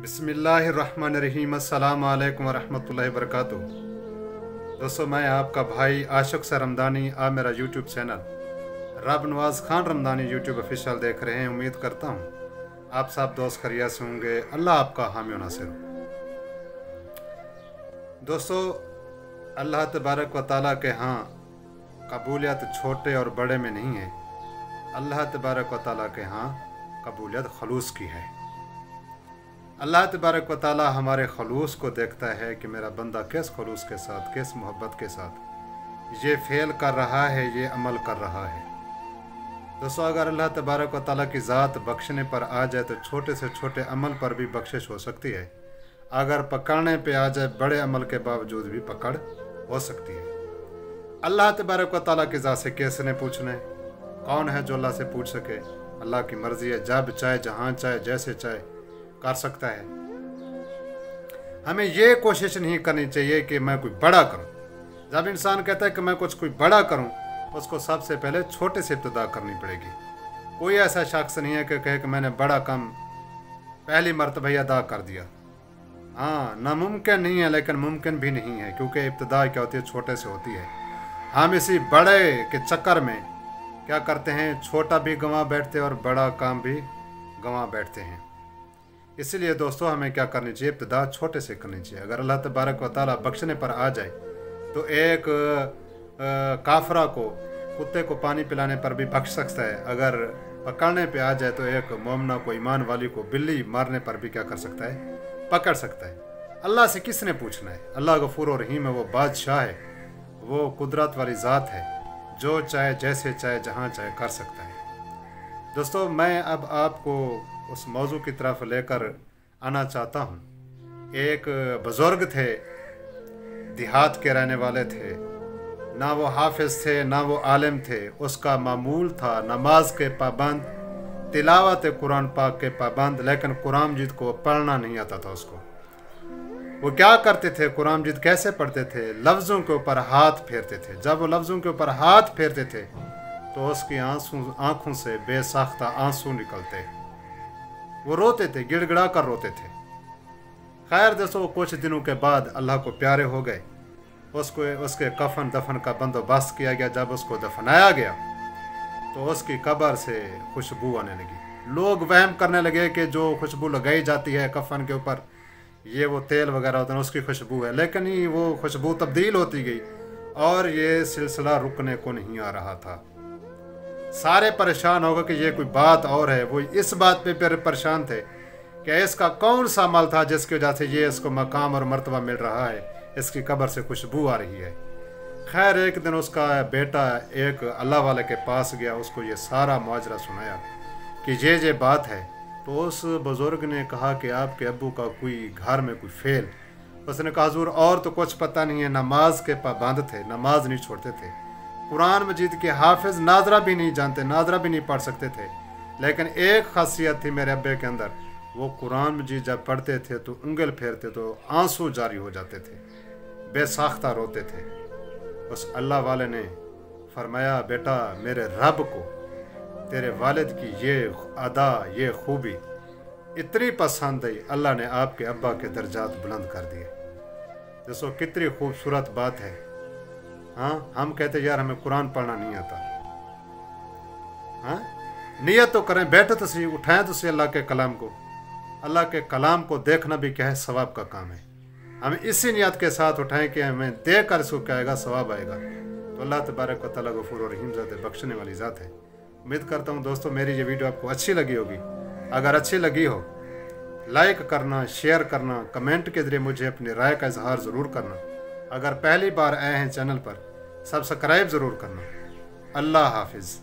बिस्मिल्लाहिर्रहमानिर्रहीम। अस्सलाम वालेकुम वरहमतुल्लाहि वबरकातुहू। दोस्तों, मैं आपका भाई आशिक सर रमदानी। आप मेरा यूट्यूब चैनल रब नवाज़ खान रमदानी यूट्यूब ऑफिशियल देख रहे हैं। उम्मीद करता हूँ आप सब दोस्त खैरियत से होंगे। अल्लाह आपका हामी व नासिर हो। दोस्तों, अल्लाह तबारक व तआला के यहाँ कबूलियत छोटे और बड़े में नहीं है। अल्लाह तबारक व तआला के यहाँ कबूलियत खलूस की है। अल्लाह तबारक व तआला हमारे खलूस को देखता है कि मेरा बंदा किस खलूस के साथ, किस मोहब्बत के साथ ये फ़ेल कर रहा है, ये अमल कर रहा है। दोस्तों, अगर अल्लाह तबारक व तआला की ज़ात बख्शने पर आ जाए तो छोटे से छोटे अमल पर भी बख्शिश हो सकती है। अगर पकड़ने पे आ जाए बड़े अमल के बावजूद भी पकड़ हो सकती है। अल्लाह तबारक व तआला की ज़ात से किसने पूछना है? कौन है जो अल्लाह से पूछ सके? अल्लाह की मर्ज़ी है, जब चाहे, जहाँ चाहे, जैसे चाहे कर सकता है। हमें ये कोशिश नहीं करनी चाहिए कि मैं कोई बड़ा करूं। जब इंसान कहता है कि मैं कोई बड़ा करूं, उसको सबसे पहले छोटे से इब्तिदा करनी पड़ेगी। कोई ऐसा शख्स नहीं है कि कहे कि मैंने बड़ा काम पहली मरतबा ही अदा कर दिया। हाँ, नामुमकिन नहीं है, लेकिन मुमकिन भी नहीं है, क्योंकि इब्तिदा क्या होती है, छोटे से होती है। हम इसी बड़े के चक्कर में क्या करते हैं, छोटा भी गंवा बैठते हैं और बड़ा काम भी गंवा बैठते हैं। इसलिए दोस्तों, हमें क्या करनी चाहिए, इब्तिदा छोटे से करनी चाहिए। अगर अल्लाह तबारक व तआला बख्शने पर आ जाए तो एक काफरा को, कुत्ते को पानी पिलाने पर भी बख्श सकता है। अगर पकड़ने पे आ जाए तो एक मोमना को, ईमान वाली को बिल्ली मारने पर भी क्या कर सकता है, पकड़ सकता है। अल्लाह से किसने पूछना है? अल्लाह गफूर और रहीम है, वो बादशाह है, वो कुदरत वाली ज़ात है, जो चाहे, जैसे चाहे, जहाँ चाहे कर सकता है। दोस्तों, मैं अब आपको उस मौजू की तरफ लेकर आना चाहता हूँ। एक बुज़ुर्ग थे, देहात के रहने वाले थे, ना वो हाफिज़ थे ना वो आलिम थे। उसका मामूल था नमाज के पाबंद, तिलावत कुरान पाक के पाबंद, लेकिन कुरान मजीद को पढ़ना नहीं आता था उसको। वो क्या करते थे, कुरान मजीद कैसे पढ़ते थे? लफ्ज़ों के ऊपर हाथ फेरते थे। जब वो लफ्ज़ों के ऊपर हाथ फेरते थे तो उसकी आंखों से बेसाख्ता आंसू निकलते। वो रोते थे, गिड़गिड़ा कर रोते थे। खैर दोस्तों, कुछ दिनों के बाद अल्लाह को प्यारे हो गए। उसके कफन दफन का बंदोबस्त किया गया। जब उसको दफनाया गया तो उसकी कब्र से खुशबू आने लगी। लोग वहम करने लगे कि जो खुशबू लगाई जाती है कफन के ऊपर, ये वो तेल वगैरह होता है, उसकी खुशबू है। लेकिन ये वो खुशबू तब्दील होती गई और ये सिलसिला रुकने को नहीं आ रहा था। सारे परेशान हो गए कि ये कोई बात और है। वो इस बात पे परेशान थे कि इसका कौन सा अमल था जिसकी वजह से ये इसको मकाम और मर्तबा मिल रहा है, इसकी कब्र से खुशबू आ रही है। खैर, एक दिन उसका बेटा एक अल्लाह वाले के पास गया, उसको ये सारा माजरा सुनाया कि ये बात है। तो उस बुज़ुर्ग ने कहा कि आपके अब्बू का कोई घर में कोई फेल। उसने कहा, हुज़ूर और तो कुछ पता नहीं है, नमाज के पाबंद थे, नमाज नहीं छोड़ते थे, कुरान मजीद के हाफिज़, नाजरा भी नहीं जानते, नाजरा भी नहीं पढ़ सकते थे। लेकिन एक खासियत थी मेरे अब्बे के अंदर, वो कुरान मजीद जब पढ़ते थे तो उंगल फेरते तो आंसू जारी हो जाते थे, बेसाख्ता रोते थे। उस अल्लाह वाले ने फरमाया, बेटा, मेरे रब को तेरे वालिद की ये अदा, ये खूबी इतनी पसंद आई, अल्लाह ने आपके अब्बा के दर्जात बुलंद कर दिए। दोस्तों, कितनी खूबसूरत बात है। हाँ, हम कहते यार हमें कुरान पढ़ना नहीं आता। हाँ, नियत तो करें, बैठे तो सही, उठाएं तो सही अल्लाह के कलाम को। अल्लाह के कलाम को देखना भी क्या है, सवाब का काम है। हम इसी नियत के साथ उठाएं कि हमें देख कर इसको क्या आएगा, सवाब आएगा। तो अल्लाह तबारक व तआला गफूर और रहीम ज़ात है, बख्शने वाली ज़ात है। उम्मीद करता हूँ दोस्तों मेरी ये वीडियो आपको अच्छी लगी होगी। अगर अच्छी लगी हो, लाइक करना, शेयर करना, कमेंट के ज़रिए मुझे अपनी राय का इजहार ज़रूर करना। अगर पहली बार आए हैं चैनल पर, सब्सक्राइब ज़रूर करना। अल्लाह हाफिज़।